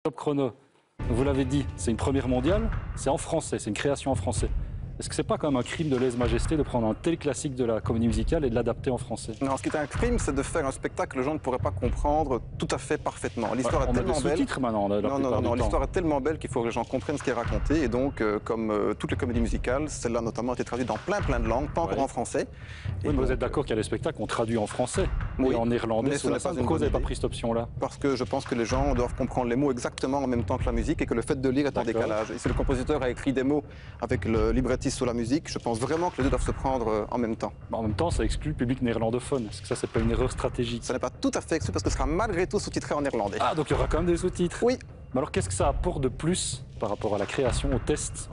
Top chrono, vous l'avez dit, c'est une première mondiale, c'est en français, c'est une création en français. Est-ce que c'est pas quand même un crime de lèse-majesté de prendre un tel classique de la comédie musicale et de l'adapter en français? Non, ce qui est un crime, c'est de faire un spectacle que les gens ne pourraient pas comprendre tout à fait parfaitement. L'histoire est On a des tellement belle. sous-titres maintenant, la plupart du temps. L'histoire est tellement belle qu'il faut que les gens comprennent ce qui est raconté. Et donc, comme toutes les comédies musicales, celle-là notamment a été traduite dans plein de langues, pas encore en français. Oui, mais vous êtes d'accord qu'il y a des spectacles qu'on traduit en français oui, et en néerlandais? mais ce n'est pas une Pourquoi vous bonne n'avez pas idée. pris cette option-là? Parce que je pense que les gens doivent comprendre les mots exactement en même temps que la musique et que le fait de lire est en décalage. Et si le compositeur a écrit des mots avec le librettiste sur la musique, je pense vraiment que les deux doivent se prendre en même temps. En même temps, ça exclut le public néerlandophone. Est-ce que ça, c'est pas une erreur stratégique? Ça n'est pas tout à fait exclu parce que ce sera malgré tout sous-titré en néerlandais. Ah, donc il y aura quand même des sous-titres? Oui. Mais alors, qu'est-ce que ça apporte de plus par rapport à la création, au texte,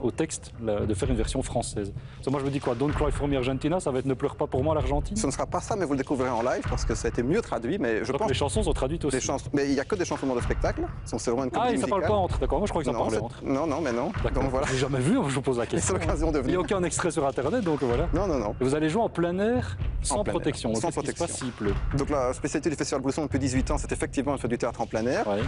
de faire une version française? Parce que moi, je me dis quoi, Don't Cry for Me Argentina, ça va être Ne pleure pas pour moi l'Argentine? Ce ne sera pas ça, mais vous le découvrirez en live parce que ça a été mieux traduit. Mais je Donc pense les chansons sont traduites aussi? Mais il n'y a que des chansons de spectacle. C'est vraiment une comédie Ah, et ça musicale. parle pas entre, d'accord? Moi, je crois que ça Non, parlait entre. non, mais non. D'accord. Donc voilà. J'ai jamais vu, je vous pose la C'est question. l'occasion de Il n'y a venir. aucun extrait sur Internet, donc voilà. Non. Et vous allez jouer en plein air, sans plein air, protection. Donc, sans qu'est-ce qui se passe protection. s'il pleut? Donc la spécialité du Festival Brisson depuis 18 ans, c'est effectivement de faire du théâtre en plein air. Ouais.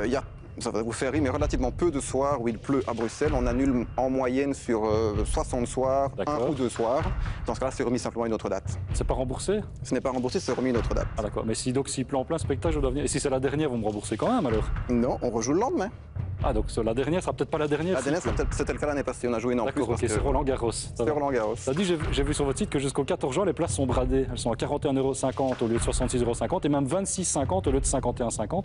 Il y a, ça va vous faire rire, mais relativement peu de soirs où il pleut à Bruxelles. On annule en moyenne sur 60 soirs, D'accord. 1 ou 2 soirs. Dans ce cas-là, c'est remis simplement à une autre date. C'est pas remboursé? Ce n'est pas remboursé, c'est remis à une autre date. Ah d'accord. Mais donc s'il pleut en plein spectacle, je dois venir. Et si c'est la dernière, vous me remboursez quand même alors? Non, on rejoue le lendemain. Ah donc la dernière sera peut-être pas la dernière. La dernière, c'était le cas l'année passée. On a joué une en plus. D'accord, ok, parce c'est que- Roland Garros. C'est Roland Garros. Ça dit, j'ai vu sur votre site que jusqu'au 14 juin, les places sont bradées. Elles sont à 41,50 € au lieu de 66,50 € et même 26,50 € au lieu de 51,50 €.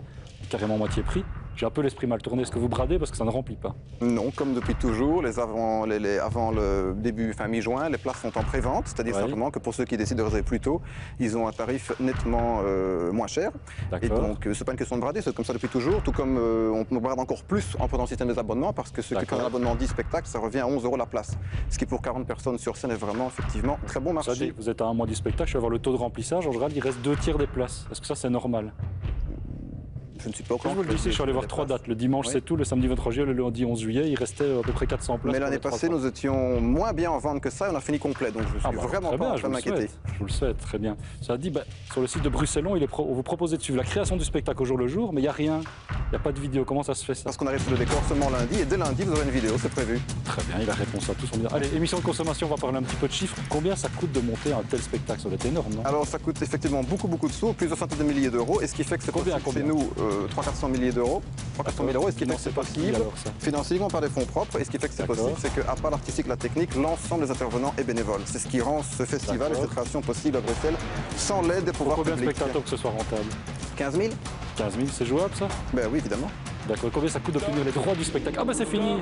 Carrément moitié prix. J'ai un peu l'esprit mal tourné. Est-ce que vous bradez parce que ça ne remplit pas? Non, comme depuis toujours, avant le début, fin mi-juin, les places sont en pré-vente, c'est-à-dire Ouais. simplement que pour ceux qui décident de réserver plus tôt, ils ont un tarif nettement moins cher. Et D'accord. donc, c'est pas une question de brader, c'est comme ça depuis toujours, tout comme on brade encore plus en prenant le système des abonnements, parce que ceux qui D'accord. prennent un abonnement 10 spectacles, ça revient à 11 € la place. Ce qui, pour 40 personnes sur scène, est vraiment, effectivement, très bon Ça dit, marché. vous êtes à un mois du spectacle, je vais avoir le taux de remplissage. En général, il reste 2 tiers des places. Est-ce que ça, c'est normal? Je ne suis pas au Je courant. vous le dis, je suis allé voir 3 dates. Le dimanche, Oui. c'est tout. Le samedi 23 juillet, le lundi 11 juillet, il restait à peu près 400 places. Mais pour l'année les 3 passée, soirs. nous étions moins bien en vente que ça et on a fini complet, donc je suis Ah bah, vraiment très pas bien, en je train de vous le m'inquiéter. souhaite. Je vous le souhaite, très bien. Ça dit, sur le site de Bruxellon, on vous propose de suivre la création du spectacle au jour le jour, mais il n'y a rien. Il n'y a pas de vidéo. Comment ça se fait ça? Parce qu'on arrive sur le décor seulement lundi et dès lundi, vous aurez une vidéo, c'est prévu. Très bien, il a réponse à tout son bien. Allez, émission de consommation, on va parler un petit peu de chiffres. Combien ça coûte de monter un tel spectacle? Ça doit être énorme, non? Alors ça coûte effectivement beaucoup de sous, plusieurs centaines de milliers d'euros, et ce qui fait que c'est Combien, possible chez nous 300-400 milliers d'euros. 300 000 euros, et ce qui fait que c'est Financé par qui, possible, alors, ça financé uniquement par des fonds propres, et ce qui fait que c'est D'accord. possible, c'est qu'à part l'artistique, la technique, l'ensemble des intervenants est bénévole. C'est ce qui rend ce festival et D'accord. cette création possible à Bruxelles sans l'aide des pouvoirs Combien de publics. spectateurs que ce soit rentable? 15 000 15 000, c'est jouable ça? Ben oui, évidemment. D'accord, combien ça coûte d'obtenir les droits du spectacle? Ah bah c'est fini!